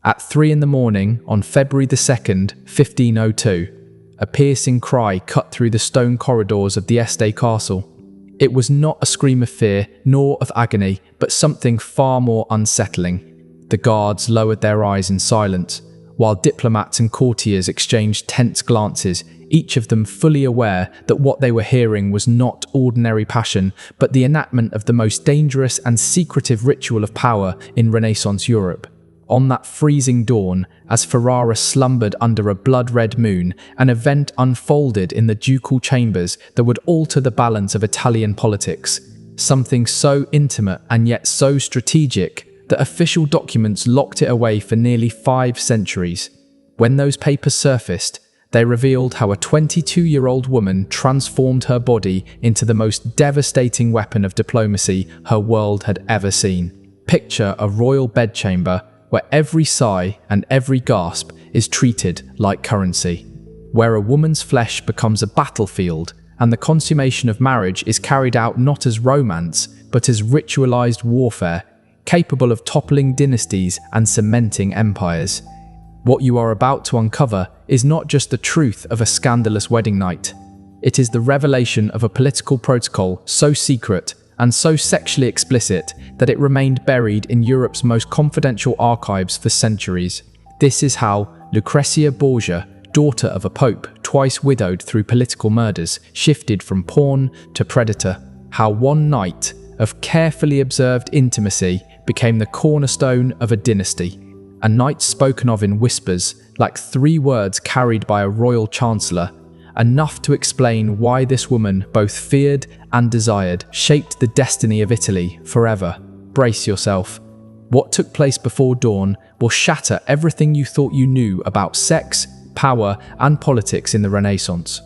At 3 in the morning on February the 2nd, 1502, a piercing cry cut through the stone corridors of the Este castle. It was not a scream of fear nor of agony, but something far more unsettling. The guards lowered their eyes in silence, while diplomats and courtiers exchanged tense glances, each of them fully aware that what they were hearing was not ordinary passion, but the enactment of the most dangerous and secretive ritual of power in Renaissance Europe. On that freezing dawn, as Ferrara slumbered under a blood-red moon, an event unfolded in the ducal chambers that would alter the balance of Italian politics. Something so intimate and yet so strategic that official documents locked it away for nearly 5 centuries. When those papers surfaced, they revealed how a 22-year-old woman transformed her body into the most devastating weapon of diplomacy her world had ever seen. Picture a royal bedchamber where every sigh and every gasp is treated like currency, where a woman's flesh becomes a battlefield and the consummation of marriage is carried out not as romance, but as ritualized warfare, capable of toppling dynasties and cementing empires. What you are about to uncover is not just the truth of a scandalous wedding night. It is the revelation of a political protocol so secret and so sexually explicit that it remained buried in Europe's most confidential archives for centuries. This is how Lucrezia Borgia, daughter of a pope, twice widowed through political murders, shifted from pawn to predator. How one night of carefully observed intimacy became the cornerstone of a dynasty. A night spoken of in whispers, like 3 words carried by a royal chancellor, enough to explain why this woman both feared and desired, shaped the destiny of Italy forever. Brace yourself. What took place before dawn will shatter everything you thought you knew about sex, power, and politics in the Renaissance.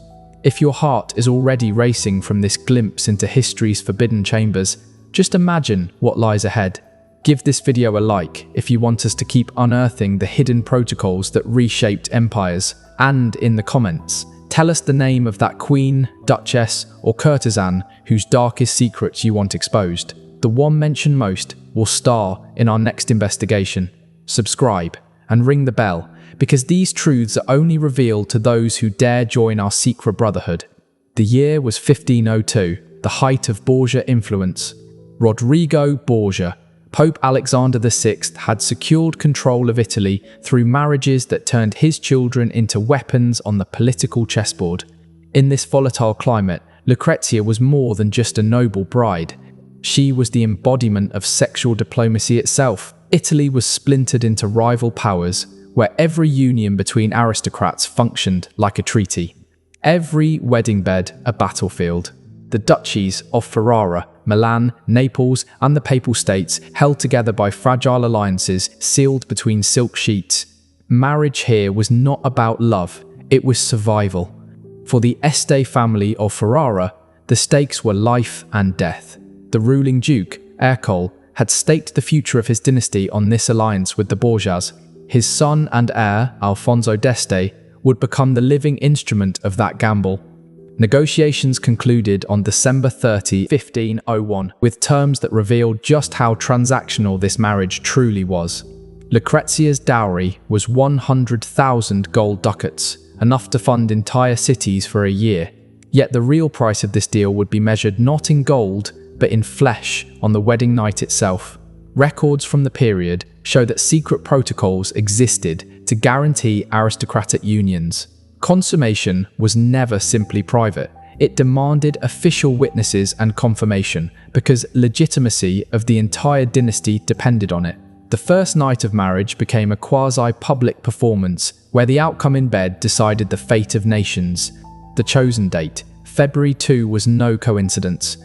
If your heart is already racing from this glimpse into history's forbidden chambers, just imagine what lies ahead. Give this video a like if you want us to keep unearthing the hidden protocols that reshaped empires, and in the comments, tell us the name of that queen, duchess, or courtesan whose darkest secrets you want exposed. The one mentioned most will star in our next investigation. Subscribe and ring the bell, because these truths are only revealed to those who dare join our secret brotherhood. The year was 1502, the height of Borgia influence. Rodrigo Borgia, Pope Alexander VI, had secured control of Italy through marriages that turned his children into weapons on the political chessboard. In this volatile climate, Lucrezia was more than just a noble bride. She was the embodiment of sexual diplomacy itself. Italy was splintered into rival powers, where every union between aristocrats functioned like a treaty. Every wedding bed a battlefield. The duchies of Ferrara, Milan, Naples, and the Papal States, held together by fragile alliances sealed between silk sheets. Marriage here was not about love, it was survival. For the Este family of Ferrara, the stakes were life and death. The ruling duke, Ercole, had staked the future of his dynasty on this alliance with the Borgias. His son and heir, Alfonso d'Este, would become the living instrument of that gamble. Negotiations concluded on December 30, 1501, with terms that revealed just how transactional this marriage truly was. Lucrezia's dowry was 100,000 gold ducats, enough to fund entire cities for a year. Yet the real price of this deal would be measured not in gold, but in flesh on the wedding night itself. Records from the period show that secret protocols existed to guarantee aristocratic unions. Consummation was never simply private. It demanded official witnesses and confirmation, because legitimacy of the entire dynasty depended on it. The first night of marriage became a quasi-public performance, where the outcome in bed decided the fate of nations. The chosen date, February 2, was no coincidence.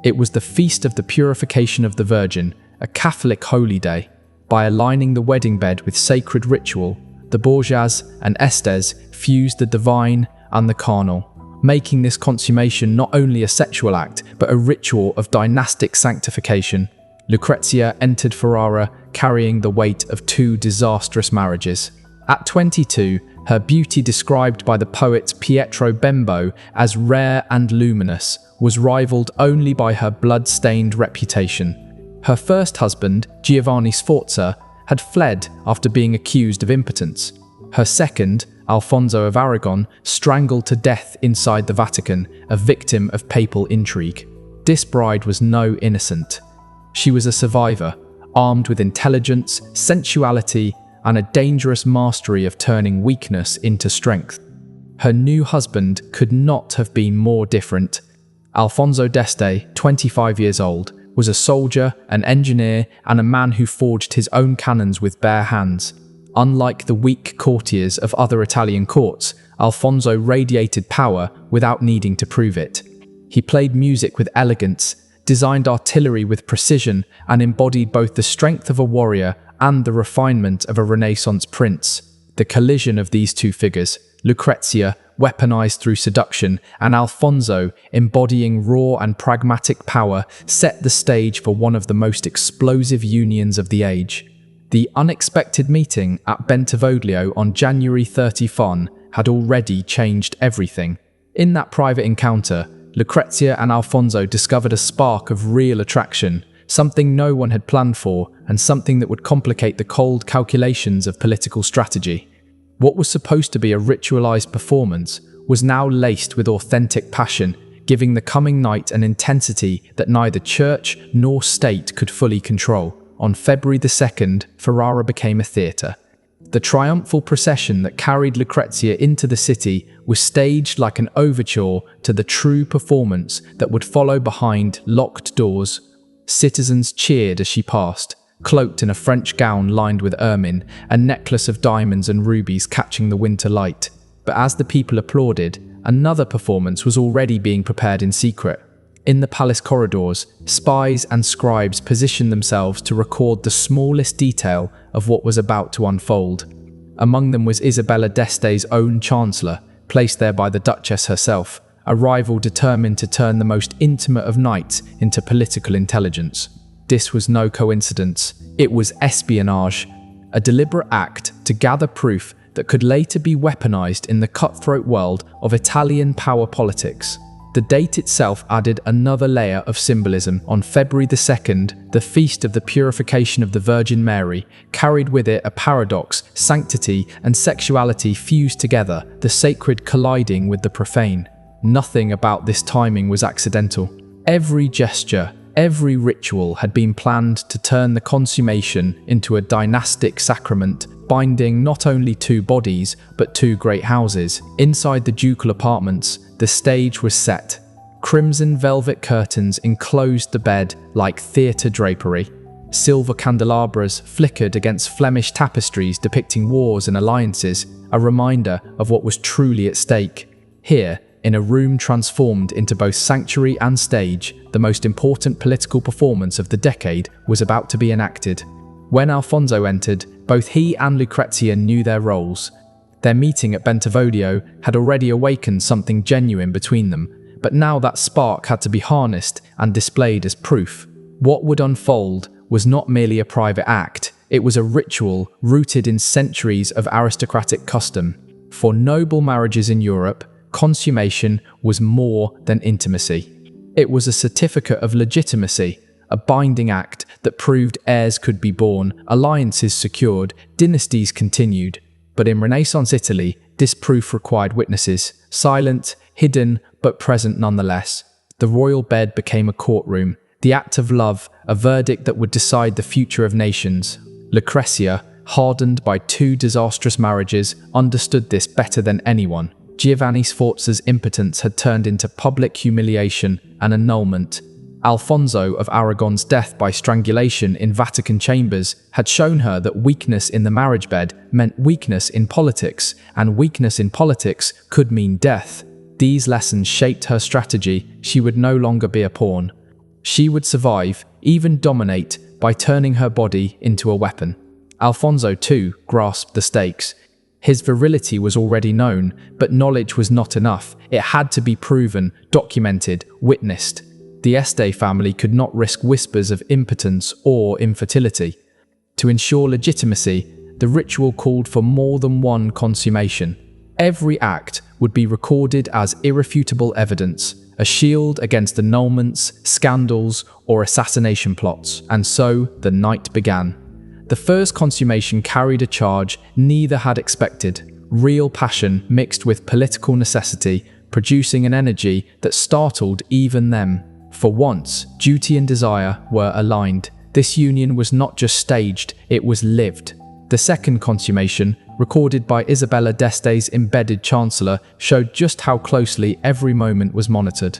It was the feast of the purification of the Virgin, a Catholic holy day. By aligning the wedding bed with sacred ritual, the Borgias and Estes fused the divine and the carnal, making this consummation not only a sexual act, but a ritual of dynastic sanctification. Lucrezia entered Ferrara carrying the weight of 2 disastrous marriages. At 22, her beauty, described by the poet Pietro Bembo as rare and luminous, was rivaled only by her blood-stained reputation. Her first husband, Giovanni Sforza, had fled after being accused of impotence. Her second, Alfonso of Aragon, strangled to death inside the Vatican, a victim of papal intrigue. This bride was no innocent. She was a survivor, armed with intelligence, sensuality, and a dangerous mastery of turning weakness into strength. Her new husband could not have been more different. Alfonso d'Este, 25 years old, was a soldier, an engineer, and a man who forged his own cannons with bare hands. Unlike the weak courtiers of other Italian courts, Alfonso radiated power without needing to prove it. He played music with elegance, designed artillery with precision, and embodied both the strength of a warrior and the refinement of a Renaissance prince. The collision of these two figures, Lucrezia, weaponized through seduction, and Alfonso, embodying raw and pragmatic power, set the stage for one of the most explosive unions of the age. The unexpected meeting at Bentivoglio on January 31 had already changed everything. In that private encounter, Lucrezia and Alfonso discovered a spark of real attraction, something no one had planned for, and something that would complicate the cold calculations of political strategy. What was supposed to be a ritualized performance was now laced with authentic passion, giving the coming night an intensity that neither church nor state could fully control. On February 2nd, Ferrara became a theatre. The triumphal procession that carried Lucrezia into the city was staged like an overture to the true performance that would follow behind locked doors. Citizens cheered as she passed, cloaked in a French gown lined with ermine, a necklace of diamonds and rubies catching the winter light. But as the people applauded, another performance was already being prepared in secret. In the palace corridors, spies and scribes positioned themselves to record the smallest detail of what was about to unfold. Among them was Isabella d'Este's own chancellor, placed there by the Duchess herself, a rival determined to turn the most intimate of knights into political intelligence. This was no coincidence. It was espionage, a deliberate act to gather proof that could later be weaponized in the cutthroat world of Italian power politics. The date itself added another layer of symbolism. On February 2nd, the Feast of the Purification of the Virgin Mary carried with it a paradox: sanctity and sexuality fused together, the sacred colliding with the profane. Nothing about this timing was accidental. Every gesture, every ritual had been planned to turn the consummation into a dynastic sacrament, binding not only two bodies, but two great houses. Inside the ducal apartments, the stage was set. Crimson velvet curtains enclosed the bed like theatre drapery. Silver candelabras flickered against Flemish tapestries depicting wars and alliances, a reminder of what was truly at stake. Here, in a room transformed into both sanctuary and stage, the most important political performance of the decade was about to be enacted. When Alfonso entered, both he and Lucrezia knew their roles. Their meeting at Bentivoglio had already awakened something genuine between them, but now that spark had to be harnessed and displayed as proof. What would unfold was not merely a private act, it was a ritual rooted in centuries of aristocratic custom. For noble marriages in Europe, consummation was more than intimacy. It was a certificate of legitimacy, a binding act that proved heirs could be born, alliances secured, dynasties continued. But in Renaissance Italy, this proof required witnesses, silent, hidden, but present nonetheless. The royal bed became a courtroom, the act of love, a verdict that would decide the future of nations. Lucrezia, hardened by two disastrous marriages, understood this better than anyone. Giovanni Sforza's impotence had turned into public humiliation and annulment. Alfonso of Aragon's death by strangulation in Vatican chambers had shown her that weakness in the marriage bed meant weakness in politics, and weakness in politics could mean death. These lessons shaped her strategy. She would no longer be a pawn. She would survive, even dominate, by turning her body into a weapon. Alfonso, too, grasped the stakes. His virility was already known, but knowledge was not enough. It had to be proven, documented, witnessed. The Este family could not risk whispers of impotence or infertility. To ensure legitimacy, the ritual called for more than one consummation. Every act would be recorded as irrefutable evidence, a shield against annulments, scandals, or assassination plots. And so the night began. The first consummation carried a charge neither had expected: real passion mixed with political necessity, producing an energy that startled even them. For once, duty and desire were aligned. This union was not just staged, it was lived. The second consummation, recorded by Isabella d'Este's embedded chancellor, showed just how closely every moment was monitored.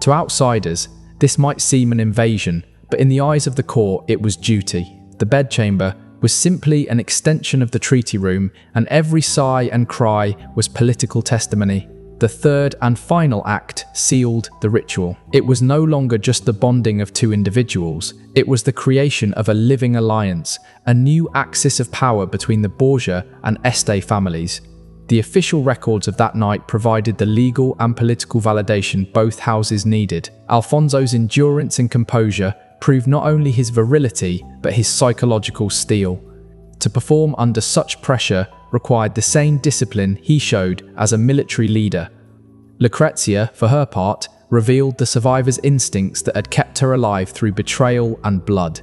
To outsiders, this might seem an invasion, but in the eyes of the court, it was duty. The bedchamber was simply an extension of the treaty room, and every sigh and cry was political testimony. The third and final act sealed the ritual. It was no longer just the bonding of two individuals, it was the creation of a living alliance, a new axis of power between the Borgia and Este families. The official records of that night provided the legal and political validation both houses needed. Alfonso's endurance and composure proved not only his virility, but his psychological steel. To perform under such pressure required the same discipline he showed as a military leader. Lucrezia, for her part, revealed the survivor's instincts that had kept her alive through betrayal and blood.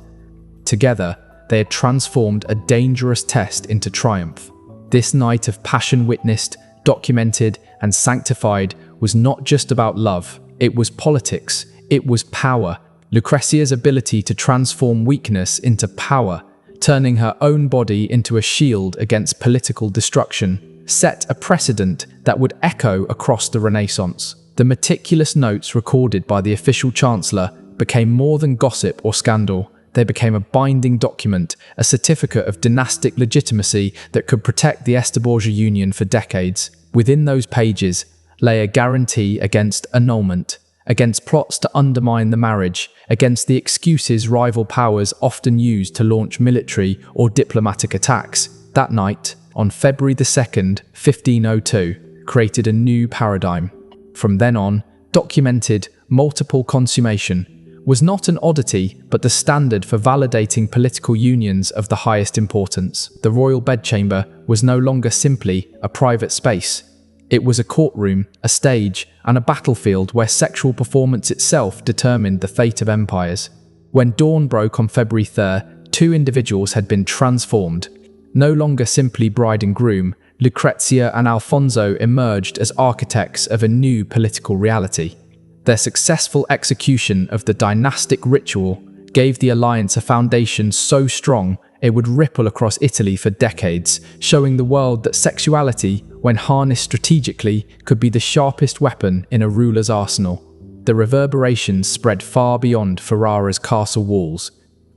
Together, they had transformed a dangerous test into triumph. This night of passion witnessed, documented, and sanctified was not just about love, it was politics, it was power. Lucrezia's ability to transform weakness into power, turning her own body into a shield against political destruction, set a precedent that would echo across the Renaissance. The meticulous notes recorded by the official chancellor became more than gossip or scandal. They became a binding document, a certificate of dynastic legitimacy that could protect the Este Borgia union for decades. Within those pages lay a guarantee against annulment, against plots to undermine the marriage, against the excuses rival powers often used to launch military or diplomatic attacks. That night, on February 2nd, 1502, created a new paradigm. From then on, documented multiple consummation was not an oddity but the standard for validating political unions of the highest importance. The royal bedchamber was no longer simply a private space. It was a courtroom, a stage, and a battlefield where sexual performance itself determined the fate of empires. When dawn broke on February 3rd, two individuals had been transformed. No longer simply bride and groom, Lucrezia and Alfonso emerged as architects of a new political reality. Their successful execution of the dynastic ritual gave the alliance a foundation so strong it would ripple across Italy for decades, showing the world that sexuality, when harnessed strategically, could be the sharpest weapon in a ruler's arsenal. The reverberations spread far beyond Ferrara's castle walls.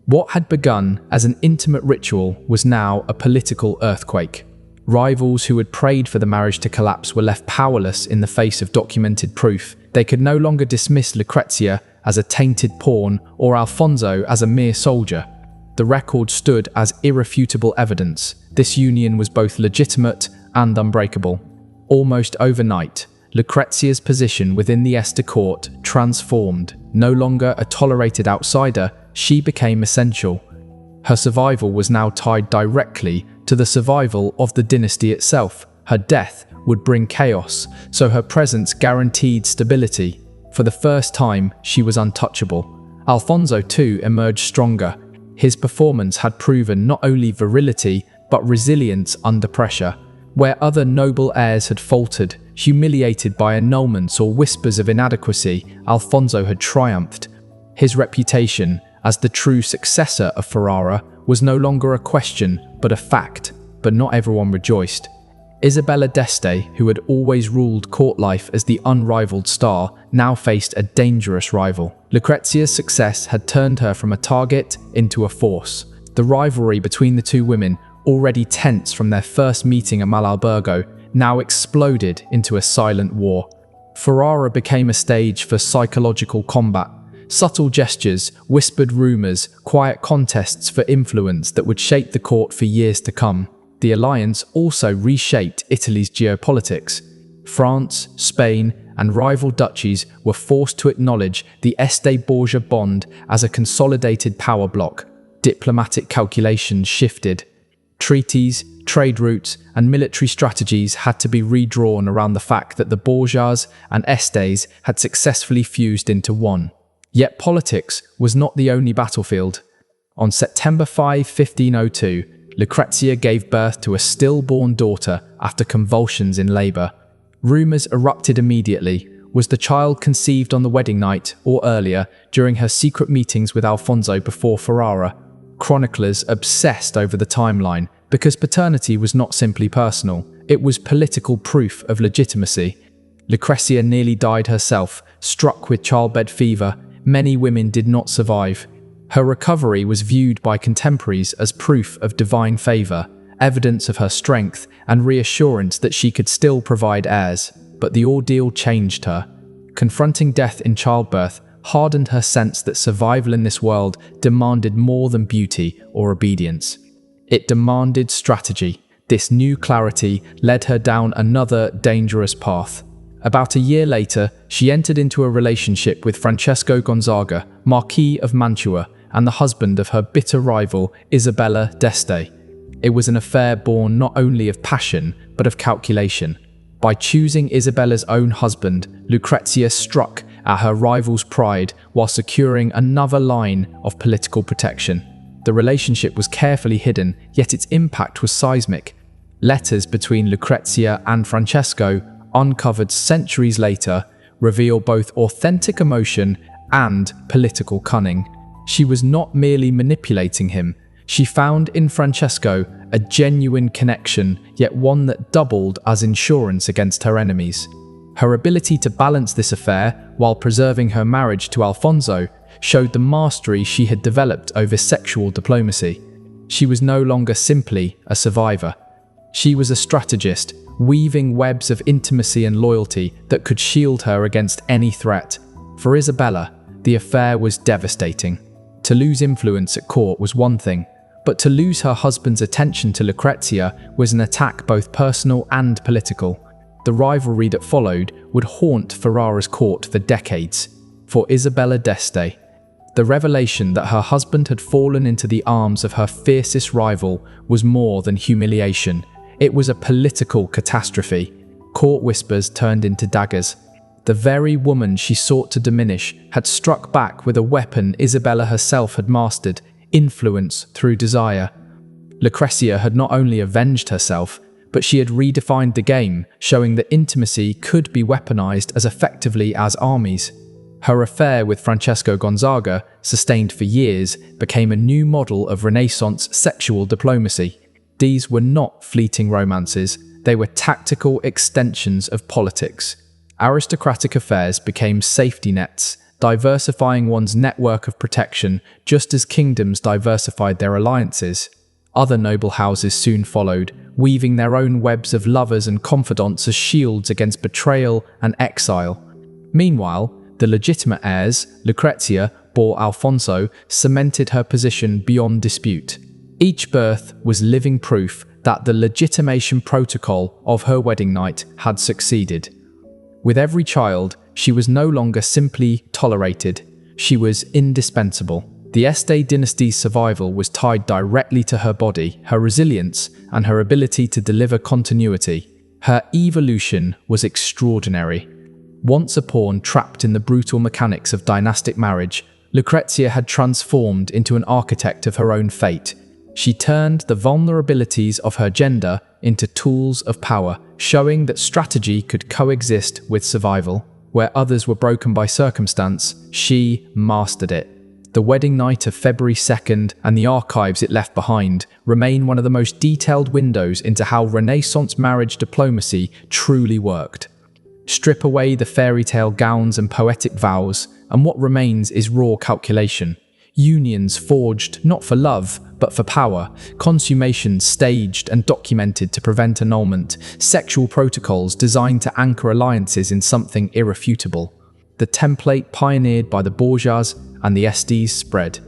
What had begun as an intimate ritual was now a political earthquake. Rivals who had prayed for the marriage to collapse were left powerless in the face of documented proof. They could no longer dismiss Lucrezia as a tainted pawn or Alfonso as a mere soldier. The record stood as irrefutable evidence. This union was both legitimate and unbreakable. Almost overnight, Lucrezia's position within the Este court transformed. No longer a tolerated outsider, she became essential. Her survival was now tied directly to the survival of the dynasty itself. Her death would bring chaos, so her presence guaranteed stability. For the first time, she was untouchable. Alfonso too emerged stronger. His performance had proven not only virility, but resilience under pressure. Where other noble heirs had faltered, humiliated by annulments or whispers of inadequacy, Alfonso had triumphed. His reputation as the true successor of Ferrara was no longer a question, but a fact. But not everyone rejoiced. Isabella d'Este, who had always ruled court life as the unrivaled star, now faced a dangerous rival. Lucrezia's success had turned her from a target into a force. The rivalry between the two women, already tense from their first meeting at Malalbergo, now exploded into a silent war. Ferrara became a stage for psychological combat. Subtle gestures, whispered rumours, quiet contests for influence that would shape the court for years to come. The alliance also reshaped Italy's geopolitics. France, Spain, and rival duchies were forced to acknowledge the Este Borgia bond as a consolidated power bloc. Diplomatic calculations shifted. Treaties, trade routes, and military strategies had to be redrawn around the fact that the Borgias and Estes had successfully fused into one. Yet politics was not the only battlefield. On September 5, 1502, Lucrezia gave birth to a stillborn daughter after convulsions in labour. Rumours erupted immediately. Was the child conceived on the wedding night or earlier, during her secret meetings with Alfonso before Ferrara? Chroniclers obsessed over the timeline because paternity was not simply personal, it was political proof of legitimacy. Lucrezia nearly died herself, struck with childbed fever. Many women did not survive. Her recovery was viewed by contemporaries as proof of divine favour, evidence of her strength, and reassurance that she could still provide heirs. But the ordeal changed her. Confronting death in childbirth hardened her sense that survival in this world demanded more than beauty or obedience. It demanded strategy. This new clarity led her down another dangerous path. About a year later, she entered into a relationship with Francesco Gonzaga, Marquis of Mantua, and the husband of her bitter rival, Isabella d'Este. It was an affair born not only of passion, but of calculation. By choosing Isabella's own husband, Lucrezia struck at her rival's pride while securing another line of political protection. The relationship was carefully hidden, yet its impact was seismic. Letters between Lucrezia and Francesco, uncovered centuries later, reveal both authentic emotion and political cunning. She was not merely manipulating him. She found in Francesco a genuine connection, yet one that doubled as insurance against her enemies. Her ability to balance this affair while preserving her marriage to Alfonso showed the mastery she had developed over sexual diplomacy. She was no longer simply a survivor. She was a strategist, weaving webs of intimacy and loyalty that could shield her against any threat. For Isabella, the affair was devastating. To lose influence at court was one thing, but to lose her husband's attention to Lucrezia was an attack both personal and political. The rivalry that followed would haunt Ferrara's court for decades. For Isabella d'Este, the revelation that her husband had fallen into the arms of her fiercest rival was more than humiliation. It was a political catastrophe. Court whispers turned into daggers. The very woman she sought to diminish had struck back with a weapon Isabella herself had mastered: influence through desire. Lucrezia had not only avenged herself, but she had redefined the game, showing that intimacy could be weaponized as effectively as armies. Her affair with Francesco Gonzaga, sustained for years, became a new model of Renaissance sexual diplomacy. These were not fleeting romances, they were tactical extensions of politics. Aristocratic affairs became safety nets, diversifying one's network of protection just as kingdoms diversified their alliances. Other noble houses soon followed, weaving their own webs of lovers and confidants as shields against betrayal and exile. Meanwhile, the legitimate heirs, Lucrezia bore Alfonso, cemented her position beyond dispute. Each birth was living proof that the legitimation protocol of her wedding night had succeeded. With every child, she was no longer simply tolerated, she was indispensable. The Este dynasty's survival was tied directly to her body, her resilience, and her ability to deliver continuity. Her evolution was extraordinary. Once a pawn trapped in the brutal mechanics of dynastic marriage, Lucrezia had transformed into an architect of her own fate. She turned the vulnerabilities of her gender into tools of power, showing that strategy could coexist with survival. Where others were broken by circumstance, she mastered it. The wedding night of February 2nd and the archives it left behind remain one of the most detailed windows into how Renaissance marriage diplomacy truly worked. Strip away the fairy tale gowns and poetic vows, and what remains is raw calculation. Unions forged not for love, but for power, consummations staged and documented to prevent annulment, sexual protocols designed to anchor alliances in something irrefutable. The template pioneered by the Borgias and the Estes spread.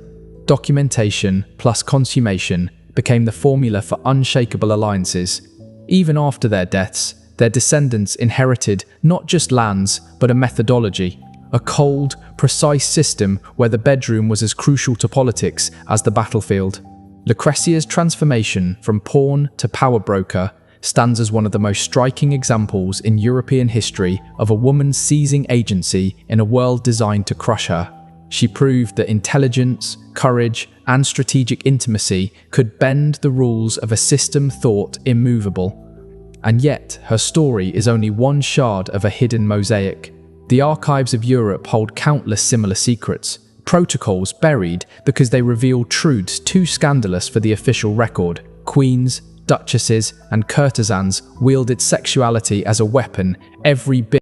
Documentation plus consummation became the formula for unshakable alliances. Even after their deaths, their descendants inherited not just lands, but a methodology. A cold, precise system where the bedroom was as crucial to politics as the battlefield. Lucrezia's transformation from pawn to power broker stands as one of the most striking examples in European history of a woman seizing agency in a world designed to crush her. She proved that intelligence, courage, and strategic intimacy could bend the rules of a system thought immovable. And yet, her story is only one shard of a hidden mosaic. The archives of Europe hold countless similar secrets, protocols buried because they reveal truths too scandalous for the official record. Queens, duchesses, and courtesans wielded sexuality as a weapon, every bit